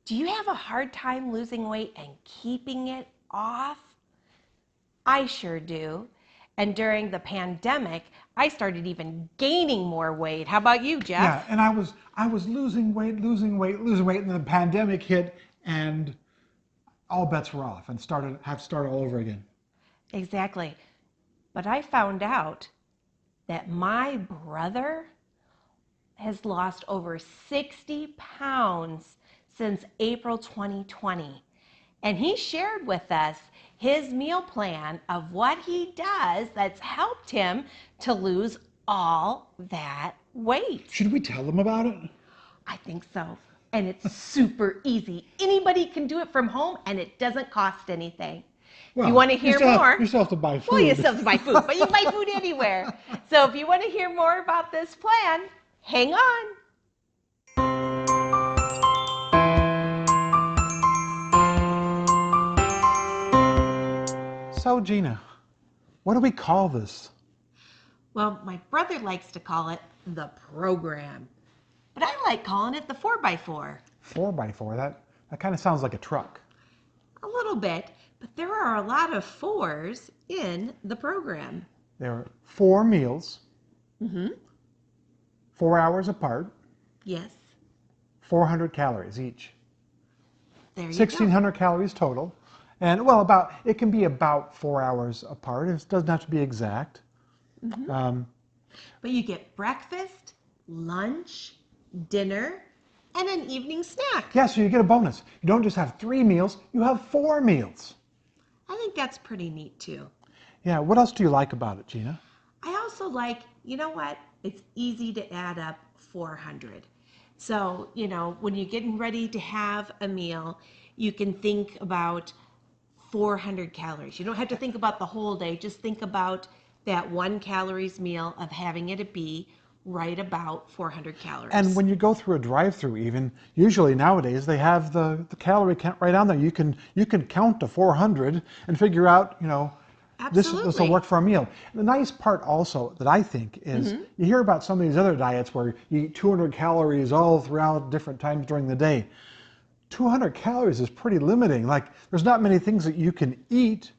Do you have a hard time losing weight and keeping it off? I sure do. And during the pandemic, I started even gaining more weight. How about you, Jeff? Yeah, and I was losing weight, and then the pandemic hit, and all bets were off, and have to start all over again. Exactly. But I found out that my brother has lost over 60 pounds since April 2020. And he shared with us his meal plan of what he does that's helped him to lose all that weight. Should we tell them about it? I think so. And it's super easy. Anybody can do it from home, and it doesn't cost anything. Well, if you want to hear more, you still have to buy food. Well, you still have to buy food, but you can buy food anywhere. So if you want to hear more about this plan, hang on. So, Gina, what do we call this? Well, my brother likes to call it the program, but I like calling it the 4x4. 4x4, that kind of sounds like a truck. A little bit, but there are a lot of fours in the program. There are 4 meals, Mm-hmm. 4 hours apart. Yes. 400 calories each. There you 1,600 calories total. And well, it can be about 4 hours apart. It doesn't have to be exact. Mm-hmm. But you get breakfast, lunch, dinner, and an evening snack. Yeah, so you get a bonus. You don't just have 3 meals, you have 4 meals. I think that's pretty neat too. Yeah, what else do you like about it, Gina? I also like, you know what? It's easy to add up 400. So, when you're getting ready to have a meal, you can think about 400 calories. You don't have to think about the whole day. Just think about that 1 calories meal of having it be right about 400 calories. And when you go through a drive-through even, usually nowadays they have the calorie count right on there. You can count to 400 and figure out, this will work for a meal. The nice part also that I think is you hear about some of these other diets where you eat 200 calories all throughout different times during the day. 200 calories is pretty limiting. Like, there's not many things that you can eat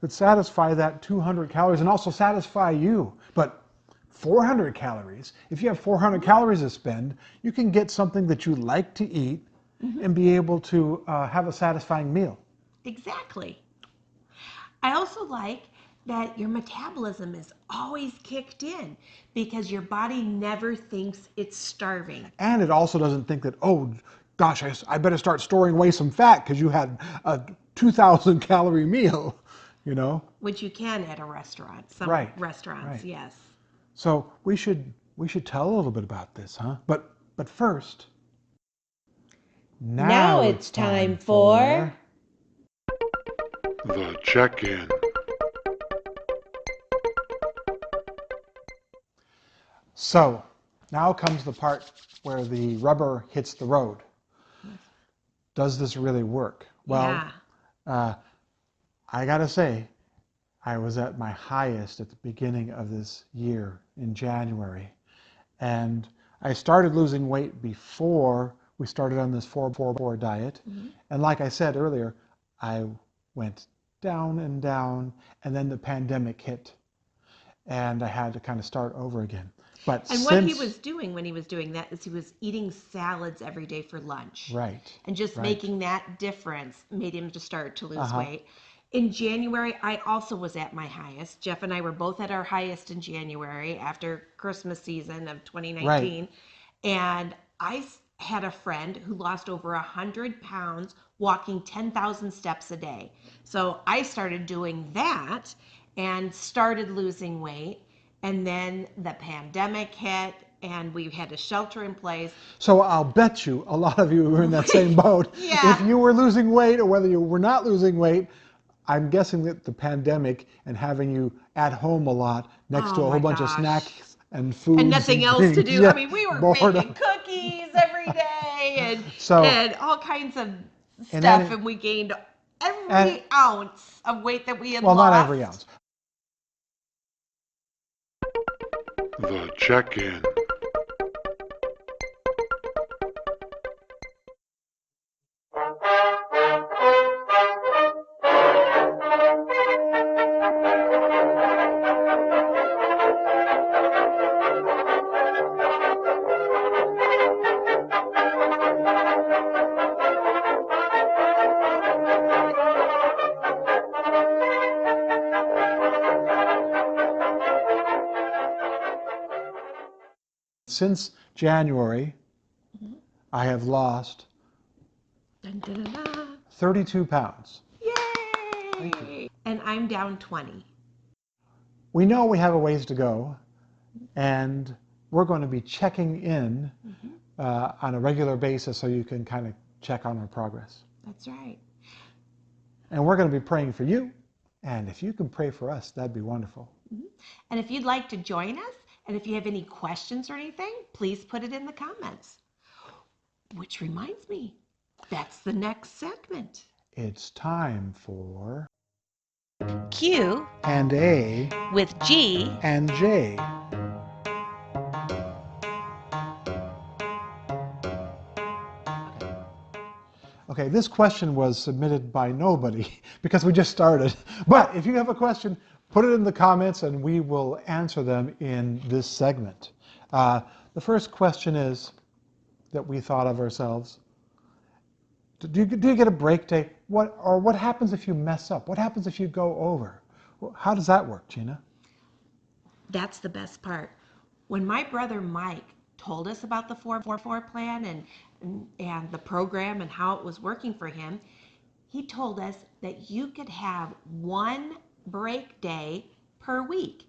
that satisfy that 200 calories and also satisfy you. But 400 calories, if you have 400 calories to spend, you can get something that you like to eat and be able to have a satisfying meal. Exactly. I also like that your metabolism is always kicked in because your body never thinks it's starving. And it also doesn't think that, oh, gosh, I better start storing away some fat because you had a 2,000 calorie meal, Which you can at a restaurant. Some restaurants, yes. So we should tell a little bit about this, huh? But first, now it's time for the check-in. So now comes the part where the rubber hits the road. Does this really work? Well, I gotta say, I was at my highest at the beginning of this year in January. And I started losing weight before we started on this 4-4 diet. And like I said earlier, I went down and down, and then the pandemic hit. And I had to kind of start over again. What he was doing when he was doing that is he was eating salads every day for lunch. Right. And just making that difference made him to start to lose weight. In January, I also was at my highest. Jeff and I were both at our highest in January after Christmas season of 2019. Right. And I had a friend who lost over 100 pounds walking 10,000 steps a day. So I started doing that and started losing weight. And then the pandemic hit and we had to shelter in place. So I'll bet you a lot of you were in that same boat. Yeah. If you were losing weight or whether you were not losing weight, I'm guessing that the pandemic and having you at home a lot next to a whole bunch of snacks and food and nothing else to do. Yeah, I mean, we were making cookies every day and all kinds of stuff, and we gained every ounce of weight that we had lost. Well, not every ounce. The check-in. Since January, I have lost Dun, dun, dun, dun. 32 pounds. Yay! Thank you. And I'm down 20. We know we have a ways to go, and we're going to be checking in on a regular basis so you can kind of check on our progress. That's right. And we're going to be praying for you, and if you can pray for us, that'd be wonderful. And if you'd like to join us, and if you have any questions or anything, please put it in the comments. Which reminds me, that's the next segment. It's time for Q and A with G and J. Okay, this question was submitted by nobody because we just started. But if you have a question, put it in the comments and we will answer them in this segment. The first question is that we thought of ourselves. Do you get a break day? What happens if you mess up? What happens if you go over? How does that work, Gina? That's the best part. When my brother Mike told us about the 4-4-4 plan and the program and how it was working for him, he told us that you could have one break day per week.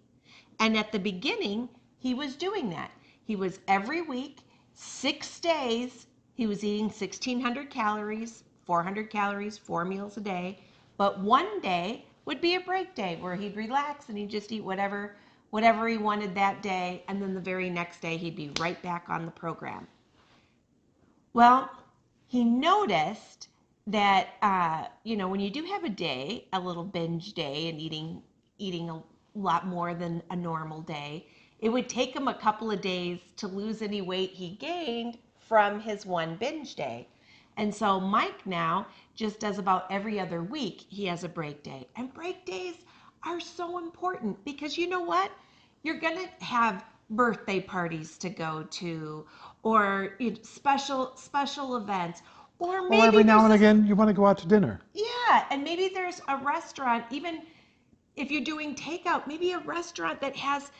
And at the beginning, he was doing that. He was every week, 6 days, he was eating 1,600 calories, 400 calories, 4 meals a day. But one day would be a break day where he'd relax and he'd just eat whatever he wanted that day. And then the very next day, he'd be right back on the program. Well, he noticed that, when you do have a day, a little binge day and eating a lot more than a normal day, it would take him a couple of days to lose any weight he gained from his one binge day. And so Mike now just does about every other week, he has a break day. And break days are so important because you know what? You're going to have birthday parties to go to or special events. Or maybe every now and again, you want to go out to dinner. Yeah, and maybe there's a restaurant, even if you're doing takeout, maybe a restaurant that has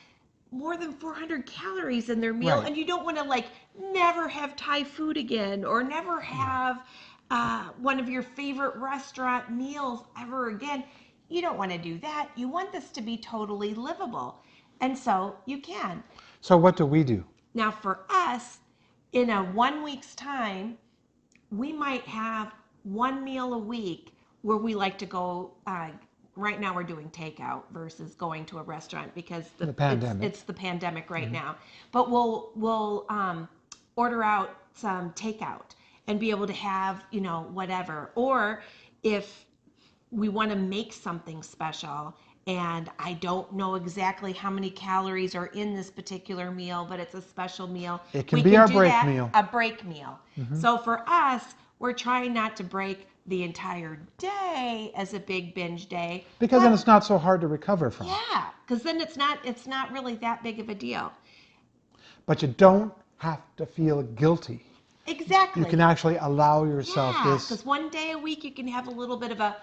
more than 400 calories in their meal, Right. and you don't want to never have Thai food again or never have one of your favorite restaurant meals ever again. You don't want to do that. You want this to be totally livable. And so you can. So what do we do? Now for us, in a 1 week's time, we might have one meal a week where we like to go. Right now we're doing takeout versus going to a restaurant because the pandemic. It's the pandemic right now. But we'll order out some takeout and be able to have whatever. Or if we want to make something special and I don't know exactly how many calories are in this particular meal, but it's a special meal. It can be our break that, meal. A break meal. So for us, we're trying not to break the entire day as a big binge day. Because then it's not so hard to recover from. Yeah, because then it's not really that big of a deal. But you don't have to feel guilty. Exactly. You can actually allow yourself this. Because one day a week you can have a little bit of a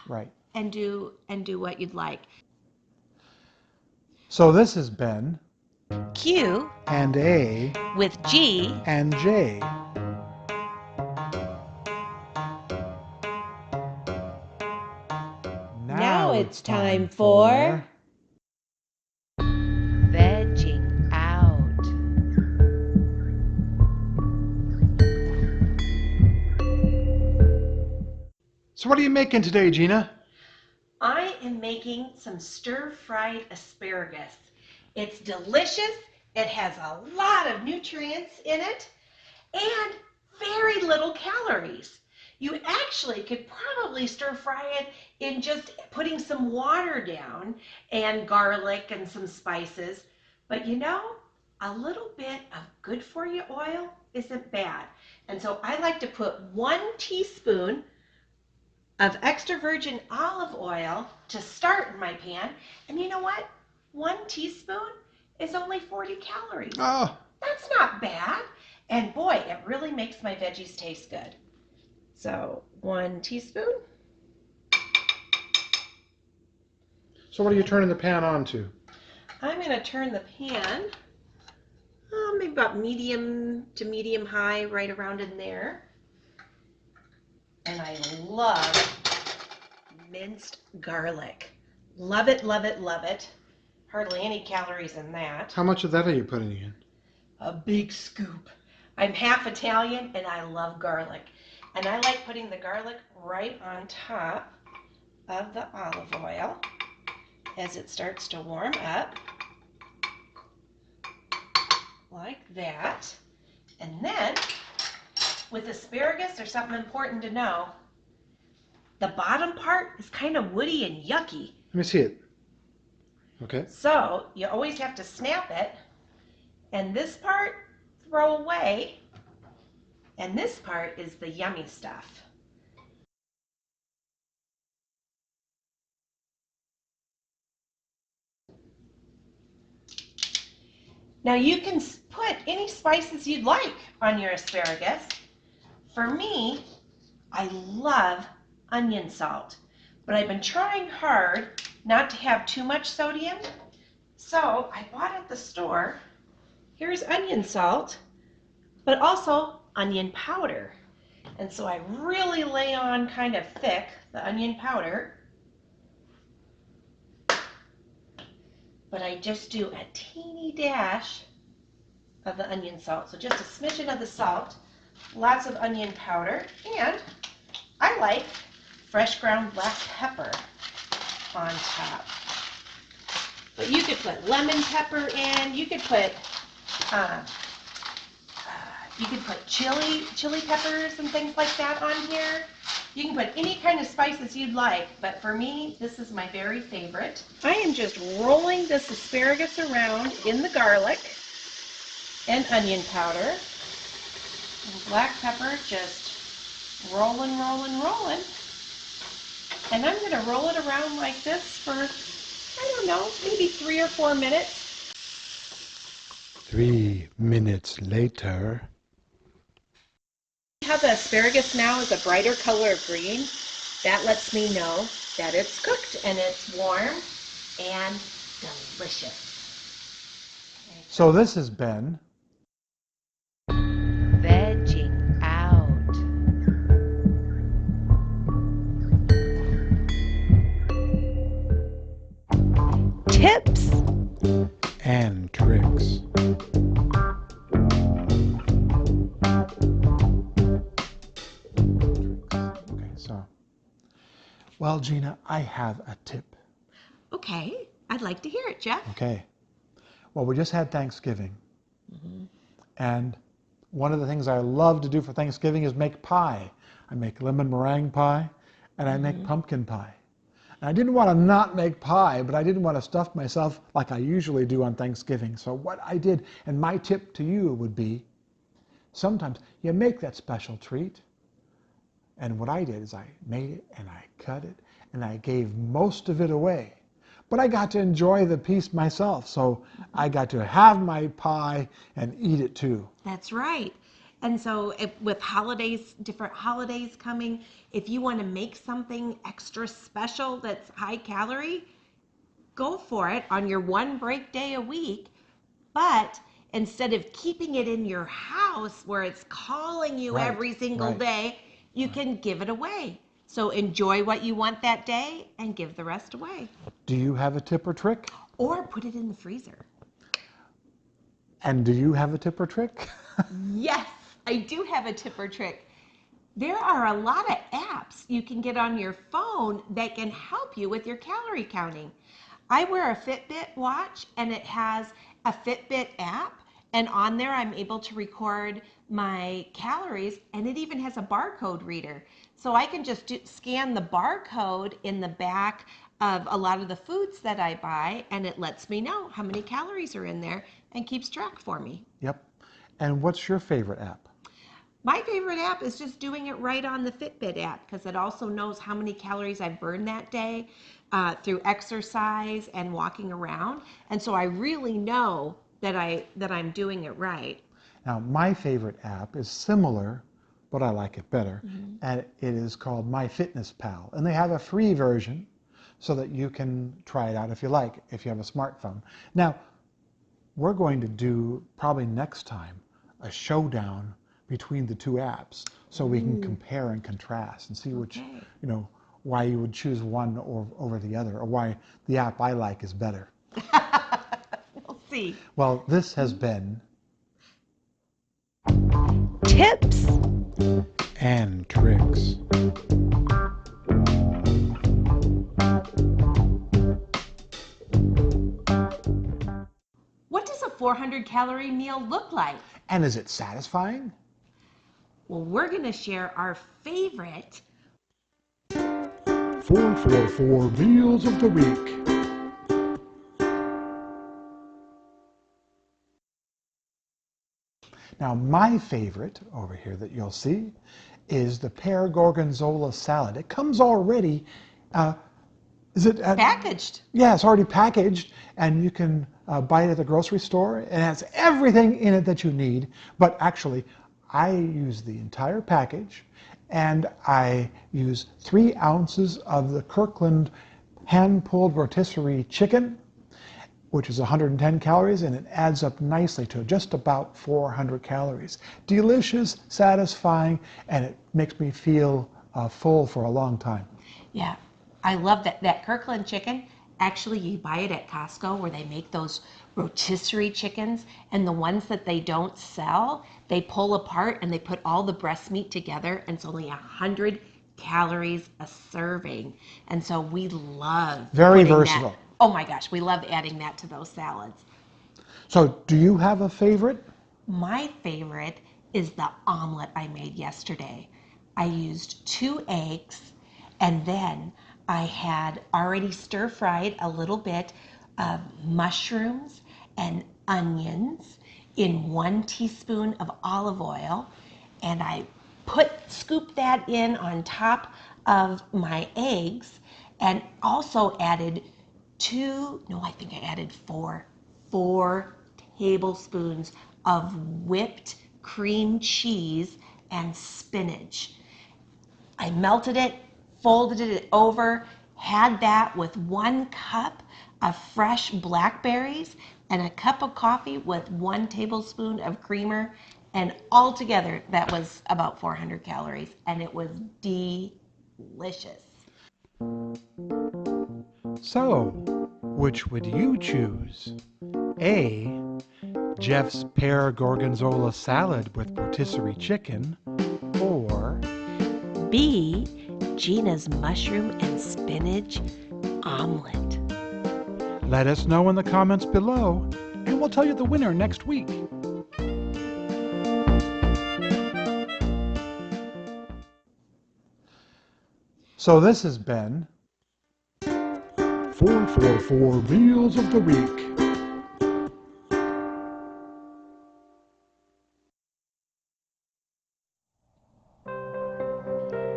right. and do what you'd like. So this has been Q and A with G and J. Now it's time for Vegging Out. So what are you making today, Gina? I am making some stir-fried asparagus. It's delicious. It has a lot of nutrients in it and very little calories. You actually could probably stir fry it in just putting some water down and garlic and some spices. But a little bit of good for you oil isn't bad. And so I like to put 1 teaspoon of extra virgin olive oil to start in my pan. And you know what? 1 teaspoon is only 40 calories. Oh. That's not bad. And boy, it really makes my veggies taste good. So 1 teaspoon. So what are you turning the pan on to? I'm going to turn the pan maybe about medium to medium high, right around in there. And I love minced garlic. Love it, love it, love it. Hardly any calories in that. How much of that are you putting in? A big scoop. I'm half Italian and I love garlic. And I like putting the garlic right on top of the olive oil as it starts to warm up. Like that. And then, with asparagus, there's something important to know. The bottom part is kind of woody and yucky. Let me see it. Okay. So, you always have to snap it. And this part, throw away. And this part is the yummy stuff. Now you can put any spices you'd like on your asparagus. For me, I love onion salt, but I've been trying hard not to have too much sodium. So I bought at the store, here's onion salt, but also onion powder. And so I really lay on kind of thick the onion powder, but I just do a teeny dash of the onion salt. So just a smidgen of the salt, lots of onion powder, and I like fresh ground black pepper on top. But you could put lemon pepper in, you could put chili peppers and things like that on here. You can put any kind of spices you'd like, but for me, this is my very favorite. I am just rolling this asparagus around in the garlic and onion powder. And black pepper, just rolling, rolling, rolling. And I'm going to roll it around like this for, I don't know, maybe 3 or 4 minutes. 3 minutes later. How the asparagus now is a brighter color of green. That lets me know that it's cooked and it's warm and delicious. So this has been Vegging out. Tips and tricks. Well, Gina, I have a tip. Okay, I'd like to hear it, Jeff. Okay. Well, we just had Thanksgiving. And one of the things I love to do for Thanksgiving is make pie. I make lemon meringue pie and I make pumpkin pie. And I didn't want to not make pie, but I didn't want to stuff myself like I usually do on Thanksgiving. So what I did, and my tip to you would be, sometimes you make that special treat. And what I did is I made it and I cut it and I gave most of it away. But I got to enjoy the piece myself. So I got to have my pie and eat it too. That's right. And so with holidays, different holidays coming, if you want to make something extra special that's high calorie, go for it on your one break day a week. But instead of keeping it in your house where it's calling you every single day, you can give it away. So enjoy what you want that day and give the rest away. Do you have a tip or trick? Or put it in the freezer. And do you have a tip or trick? Yes, I do have a tip or trick. There are a lot of apps you can get on your phone that can help you with your calorie counting. I wear a Fitbit watch and it has a Fitbit app. And on there, I'm able to record my calories, and it even has a barcode reader. So I can just scan the barcode in the back of a lot of the foods that I buy, and it lets me know how many calories are in there and keeps track for me. Yep. And what's your favorite app? My favorite app is just doing it right on the Fitbit app because it also knows how many calories I've burned that day through exercise and walking around. And so I really know that I'm doing it right. Now, my favorite app is similar, but I like it better, and it is called MyFitnessPal. And they have a free version so that you can try it out if you like, if you have a smartphone. Now, we're going to do probably next time a showdown between the two apps so we can compare and contrast and see which, why you would choose one over the other, or why the app I like is better. We'll see. Well, this has been Tips and Tricks. What does a 400-calorie meal look like? And is it satisfying? Well, we're going to share our favorite 444 meals of the week. Now, my favorite over here that you'll see is the pear gorgonzola salad. It comes already, packaged. Yeah, it's already packaged, and you can buy it at the grocery store. It has everything in it that you need, but actually, I use the entire package, and I use 3 ounces of the Kirkland hand-pulled rotisserie chicken, which is 110 calories, and it adds up nicely to just about 400 calories. Delicious, satisfying, and it makes me feel full for a long time. Yeah, I love that Kirkland chicken. Actually, you buy it at Costco where they make those rotisserie chickens, and the ones that they don't sell, they pull apart and they put all the breast meat together, and it's only 100 calories a serving. And so we love very versatile. Oh my gosh, we love adding that to those salads. So do you have a favorite? My favorite is the omelet I made yesterday. I used 2 eggs, and then I had already stir-fried a little bit of mushrooms and onions in 1 teaspoon of olive oil, and I scooped that in on top of my eggs, and also added I added 4 tablespoons of whipped cream cheese and spinach. I melted it, folded it over, had that with 1 cup of fresh blackberries and a cup of coffee with 1 tablespoon of creamer, and altogether that was about 400 calories, and it was delicious. So, which would you choose? A, Jeff's pear gorgonzola salad with rotisserie chicken, or B, Gina's mushroom and spinach omelet. let us know in the comments below, and we'll tell you the winner next week. So this has been 444 Meals of the Week.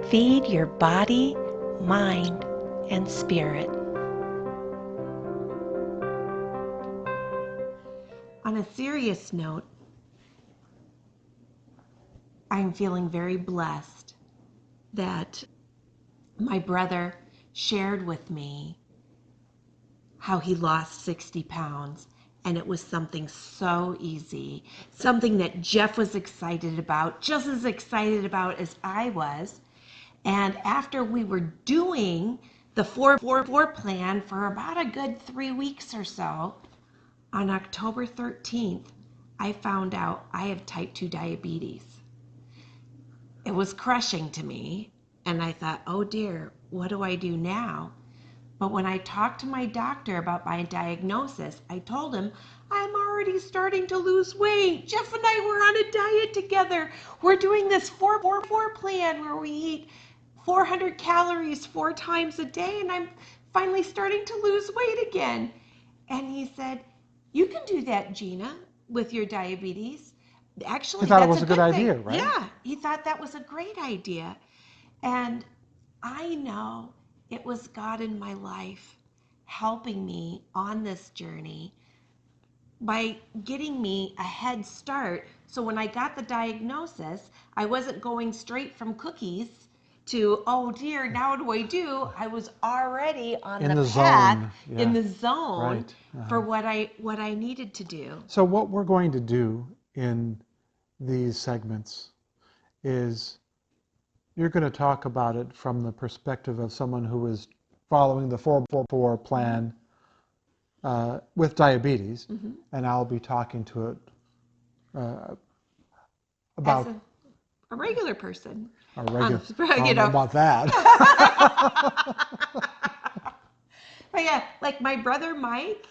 Feed your body, mind, and spirit. On a serious note, I'm feeling very blessed that my brother shared with me how he lost 60 pounds, and it was something so easy, something that Jeff was excited about, just as excited about as I was. And after we were doing the 4-4-4 plan for about a good 3 weeks or so, on October 13th, I found out I have type 2 diabetes. It was crushing to me, and I thought, oh dear, what do I do now? But when I talked to my doctor about my diagnosis, I told him, I'm already starting to lose weight. Jeff and I were on a diet together. We're doing this 4-4-4 plan where we eat 400 calories 4 times a day, and I'm finally starting to lose weight again. And he said, you can do that, Gina, with your diabetes. Actually, he thought that's it was a good idea, thing. right? Yeah, he thought that was a great idea. And I know it was God in my life helping me on this journey by getting me a head start. So when I got the diagnosis, I wasn't going straight from cookies to, oh dear, now what do I do? I was already on In the the path, zone. Yeah. in the zone Right. for what I needed to do. So what we're going to do in these segments is you're going to talk about it from the perspective of someone who is following the 4-4-4 plan with diabetes, and I'll be talking to it about As a regular person. a regular. I You don't know know. about that. But yeah, like my brother Mike,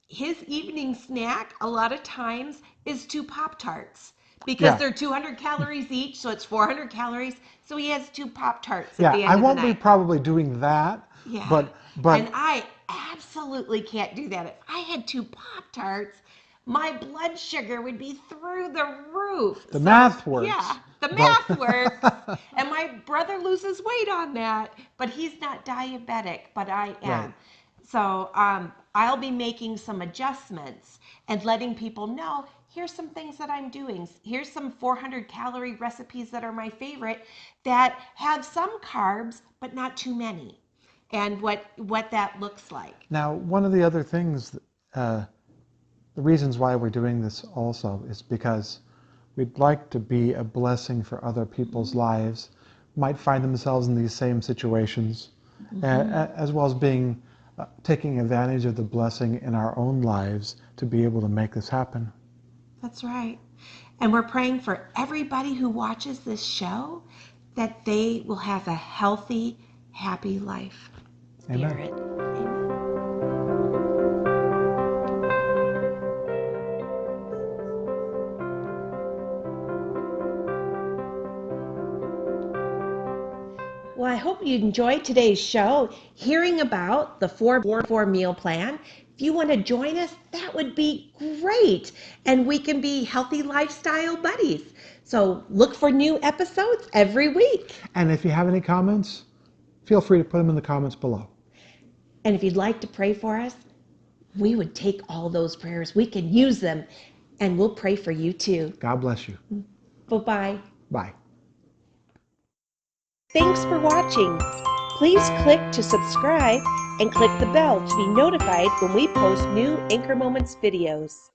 his evening snack a lot of times is 2 Pop-Tarts because Yeah. they're 200 calories each, so it's 400 calories. So he has 2 Pop-Tarts at Yeah, the I end of the won't be night. probably doing that, Yeah. but And I absolutely can't do that. If I had 2 Pop-Tarts, my blood sugar would be through the roof. the So, math works. yeah, the But math works. And my brother loses weight on that, but he's not diabetic, but I right. am. So, I'll be making some adjustments and letting people know, here's some things that I'm doing. Here's some 400 calorie recipes that are my favorite that have some carbs, but not too many, and what that looks like. Now, one of the other things, the reasons why we're doing this also is because we'd like to be a blessing for other people's lives, might find themselves in these same situations, as well as being taking advantage of the blessing in our own lives to be able to make this happen. That's right. And we're praying for everybody who watches this show that they will have a healthy, happy life. Spirit. Amen. Amen. Well, I hope you enjoyed today's show, hearing about the 4-4 meal plan. If you want to join us, that would be great. And we can be healthy lifestyle buddies. So look for new episodes every week. And if you have any comments, feel free to put them in the comments below. And if you'd like to pray for us, we would take all those prayers. We can use them, and we'll pray for you too. God bless you. Bye-bye. Bye. Thanks for watching. Please click to subscribe and click the bell to be notified when we post new Anchor Moments videos.